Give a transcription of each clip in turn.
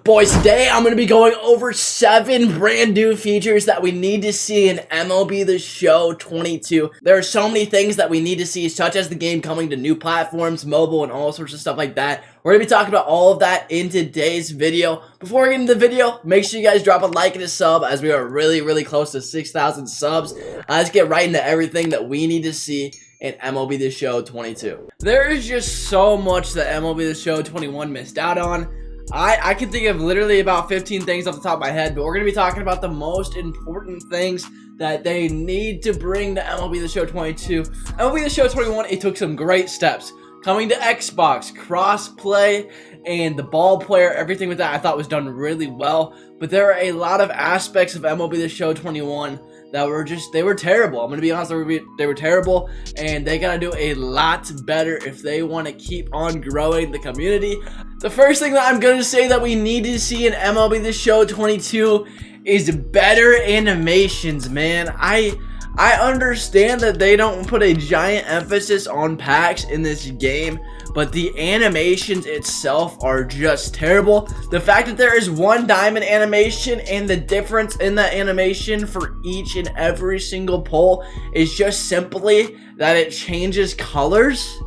Boys, today I'm going to be going over 7 brand new features that we need to see in MLB The Show 22. There are so many things that we need to see, such as the game coming to new platforms, mobile, and all sorts of stuff like that. We're going to be talking about all of that in today's video. Before we get into the video, make sure you guys drop a like and a sub, as we are really close to 6,000 subs. Let's get right into everything that we need to see in MLB The Show 22. There is just so much that MLB The Show 21 missed out on. I can think of literally about 15 things off the top of my head, but we're going to be talking about the most important things that they need to bring to MLB The Show 22. MLB The Show 21, it took some great steps. Coming to Xbox, cross-play, and the ball player, everything with that I thought was done really well. But there are a lot of aspects of MLB The Show 21 that were they were terrible. I'm going to be honest, they were terrible, and they got to do a lot better if they want to keep on growing the community. The first thing that I'm going to say that we need to see in MLB The Show 22 is better animations, man. I understand that they don't put a giant emphasis on packs in this game, but the animations itself are just terrible. The fact that there is one diamond animation and the difference in that animation for each and every single pull is just simply that it changes colors.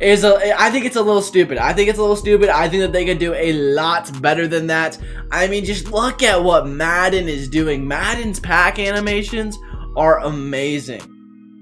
I think it's a little stupid. I think that they could do a lot better than that. I mean, just look at what Madden is doing. Madden's pack animations are amazing.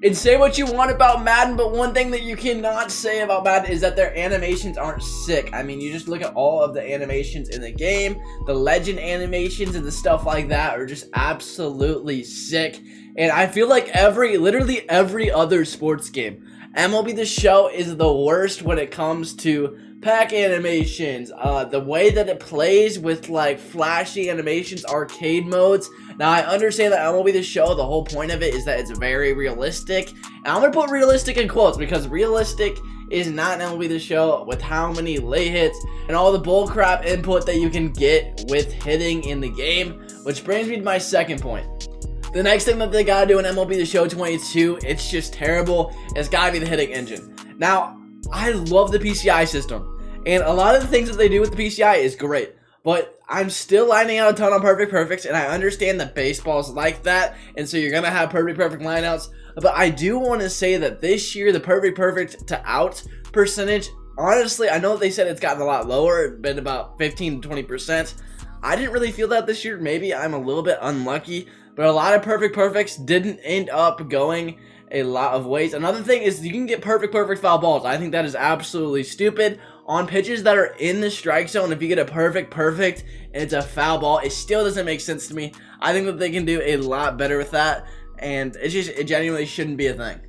And say what you want about Madden, but one thing that you cannot say about Madden is that their animations aren't sick. I mean, you just look at all of the animations in the game, the legend animations and the stuff like that are just absolutely sick. And I feel like literally every other sports game, MLB The Show is the worst when it comes to pack animations, the way that it plays with like flashy animations, arcade modes. Now I understand that MLB The Show, the whole point of it is that it's very realistic, and I'm gonna put realistic in quotes because realistic is not an MLB The Show with how many lay hits and all the bullcrap input that you can get with hitting in the game, which brings me to my second point. The next thing that they gotta do in MLB The Show 22, it's just terrible, it's gotta be the hitting engine. Now, I love the PCI system, and a lot of the things that they do with the PCI is great, but I'm still lining out a ton of perfect perfects, and I understand that baseball's like that, and so you're gonna have perfect lineouts, but I do want to say that this year, the perfect to out percentage, honestly, I know that they said it's gotten a lot lower, it's been about 15 to 20%. I didn't really feel that this year. Maybe I'm a little bit unlucky, but a lot of perfects didn't end up going a lot of ways. Another thing is you can get perfect foul balls. I think that is absolutely stupid. On pitches that are in the strike zone, if you get a perfect and it's a foul ball, it still doesn't make sense to me. I think that they can do a lot better with that, and it genuinely shouldn't be a thing.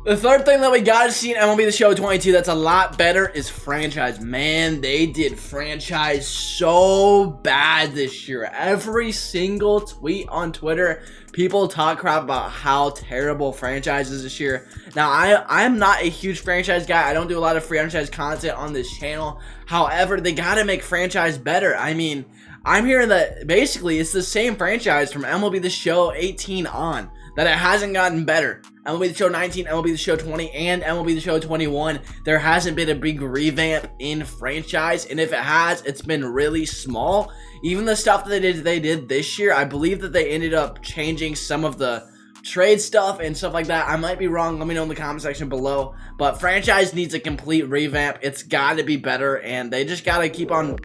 The third thing that we gotta see in MLB The Show 22 that's a lot better is franchise. Man, they did franchise so bad this year. Every single tweet on Twitter, people talk crap about how terrible franchise is this year. Now, I'm not a huge franchise guy. I don't do a lot of franchise content on this channel. However, they gotta make franchise better. I mean, I'm hearing that basically it's the same franchise from MLB The Show 18 on, that it hasn't gotten better. MLB The Show 19, MLB The Show 20, and MLB The Show 21, there hasn't been a big revamp in franchise, and if it has, it's been really small. Even the stuff that they did this year, I believe that they ended up changing some of the trade stuff and stuff like that. I might be wrong, let me know in the comment section below, but franchise needs a complete revamp. It's got to be better, and they just got to keep on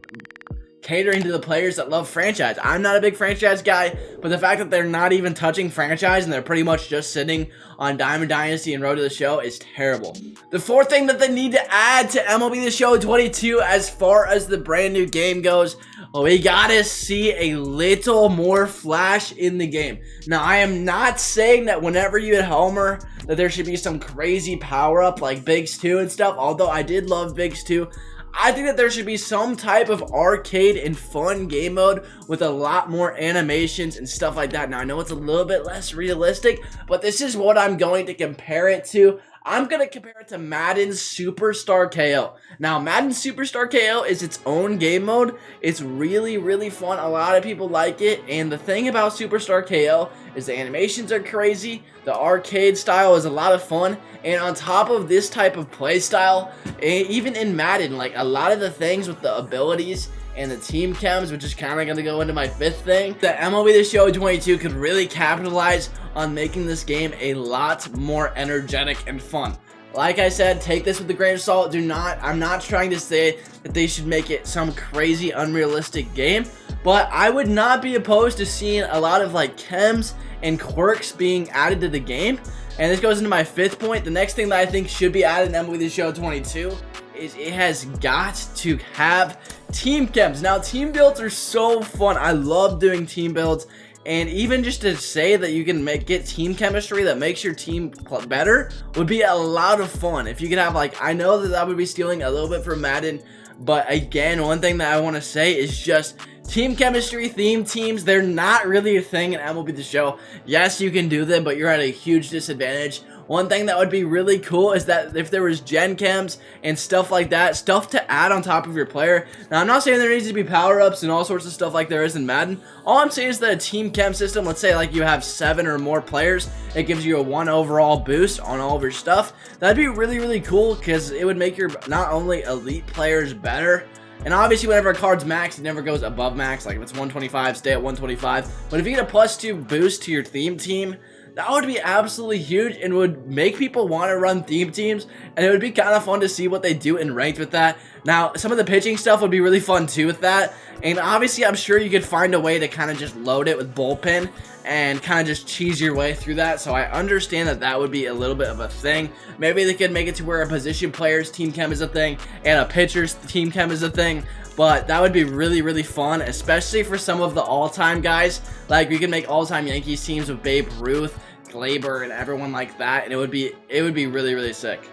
catering to the players that love franchise. I'm not a big franchise guy, but the fact that they're not even touching franchise and they're pretty much just sitting on Diamond Dynasty and Road to the Show is terrible. The fourth thing that they need to add to MLB The Show 22 as far as the brand new game goes, we gotta see a little more flash in the game. Now, I am not saying that whenever you hit homer that there should be some crazy power up like Bigs 2 and stuff, although I did love Bigs 2. I think that there should be some type of arcade and fun game mode with a lot more animations and stuff like that. Now, I know it's a little bit less realistic, but this is what I'm going to compare it to. I'm going to compare it to Madden's Superstar KO. Now, Madden Superstar KO is its own game mode. It's really fun. A lot of people like it. And the thing about Superstar KO is the animations are crazy. The arcade style is a lot of fun. And on top of this type of play style, even in Madden, like a lot of the things with the abilities and the team chems, which is kind of going to go into my 5th thing. The MLB The Show 22 could really capitalize on making this game a lot more energetic and fun. Like I said, take this with a grain of salt. I'm not trying to say that they should make it some crazy unrealistic game, but I would not be opposed to seeing a lot of like chems and quirks being added to the game. And this goes into my 5th point. The next thing that I think should be added in MLB The Show 22 is it has got to have team chems. Now, team builds are so fun. I love doing team builds. And even just to say that you can get team chemistry that makes your team better would be a lot of fun. If you could have, like, I know that would be stealing a little bit from Madden, but again, one thing that I want to say is just team chemistry, theme teams, they're not really a thing in MLB The Show. Yes, you can do them, but you're at a huge disadvantage. One thing that would be really cool is that if there was gen chems and stuff like that, stuff to add on top of your player. Now, I'm not saying there needs to be power-ups and all sorts of stuff like there is in Madden. All I'm saying is that a team chem system, let's say like you have 7 or more players, it gives you a 1 overall boost on all of your stuff. That'd be really, really cool because it would make your not only elite players better, and obviously whenever a card's max, it never goes above max. Like if it's 125, stay at 125. But if you get a +2 boost to your theme team, that would be absolutely huge and would make people want to run theme teams, and it would be kind of fun to see what they do in ranked with that. Now, some of the pitching stuff would be really fun too with that, and obviously I'm sure you could find a way to kind of just load it with bullpen and kind of just cheese your way through that. So I understand that that would be a little bit of a thing. Maybe they could make it to where a position player's team chem is a thing and a pitcher's team chem is a thing. But that would be really, really fun, especially for some of the all-time guys. Like, we could make all-time Yankees teams with Babe Ruth, Glaber, and everyone like that, and it would be really, really sick.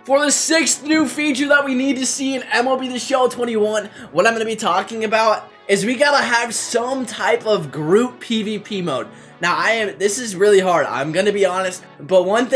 For the 6th new feature that we need to see in MLB The Show 21, what I'm going to be talking about is we gotta have some type of group PvP mode. Now, this is really hard, I'm gonna be honest, but one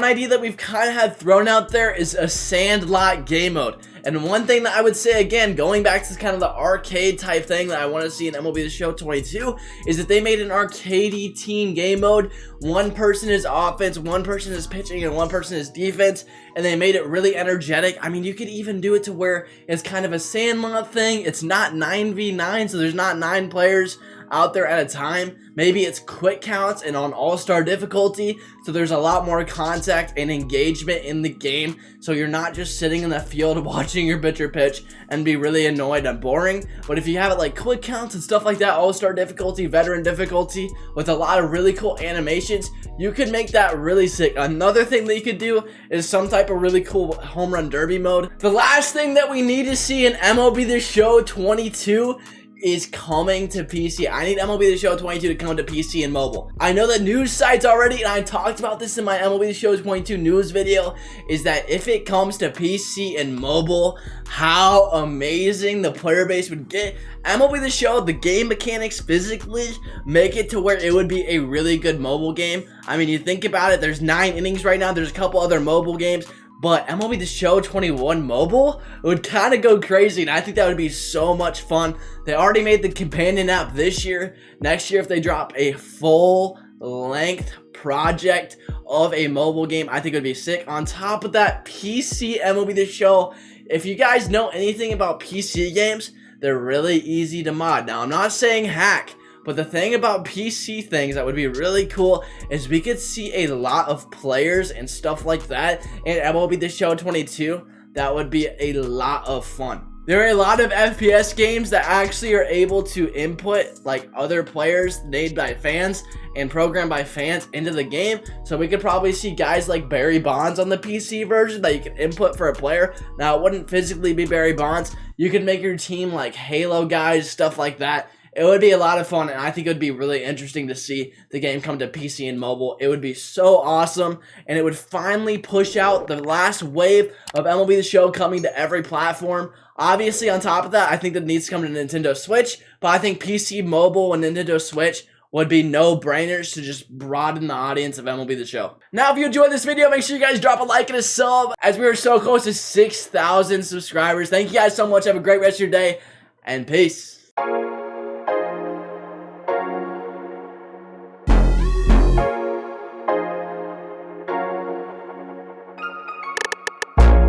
idea that we've kind of had thrown out there is a Sandlot game mode. And one thing that I would say, again, going back to kind of the arcade type thing that I want to see in MLB The Show 22, is that they made an arcadey team game mode. One person is offense, one person is pitching, and one person is defense, and they made it really energetic. I mean, you could even do it to where it's kind of a Sandlot thing. It's not 9v9, so there's not 9 players out there at a time. Maybe it's quick counts and on all-star difficulty, so there's a lot more contact and engagement in the game, so you're not just sitting in the field watching your pitcher pitch and be really annoyed and boring. But if you have it like quick counts and stuff like that, all-star difficulty, veteran difficulty, with a lot of really cool animations, you could make that really sick. Another thing that you could do is some type of really cool home run derby mode. The last thing that we need to see in MLB The Show 22 is coming to PC. I need MLB The Show 22 to come to PC and mobile. I know that news sites already, and I talked about this in my MLB The Show 22 news video, is that if it comes to PC and mobile, how amazing the player base would get. MLB The Show, the game mechanics physically make it to where it would be a really good mobile game. I mean, you think about it, there's 9 innings right now, there's a couple other mobile games, but MLB The Show 21 mobile would kind of go crazy, and I think that would be so much fun. They already made the companion app this year. Next year, if they drop a full-length project of a mobile game, I think it would be sick. On top of that, PC MLB The Show, if you guys know anything about PC games, they're really easy to mod. Now, I'm not saying hack, but the thing about PC things that would be really cool is we could see a lot of players and stuff like that in MLB The Show 22. That would be a lot of fun. There are a lot of FPS games that actually are able to input like other players made by fans and programmed by fans into the game. So we could probably see guys like Barry Bonds on the PC version that you can input for a player. Now, it wouldn't physically be Barry Bonds. You could make your team like Halo guys, stuff like that. It would be a lot of fun, and I think it would be really interesting to see the game come to PC and mobile. It would be so awesome, and it would finally push out the last wave of MLB The Show coming to every platform. Obviously, on top of that, I think that it needs to come to Nintendo Switch, but I think PC, mobile, and Nintendo Switch would be no-brainers to just broaden the audience of MLB The Show. Now, if you enjoyed this video, make sure you guys drop a like and a sub, as we are so close to 6,000 subscribers. Thank you guys so much. Have a great rest of your day, and peace.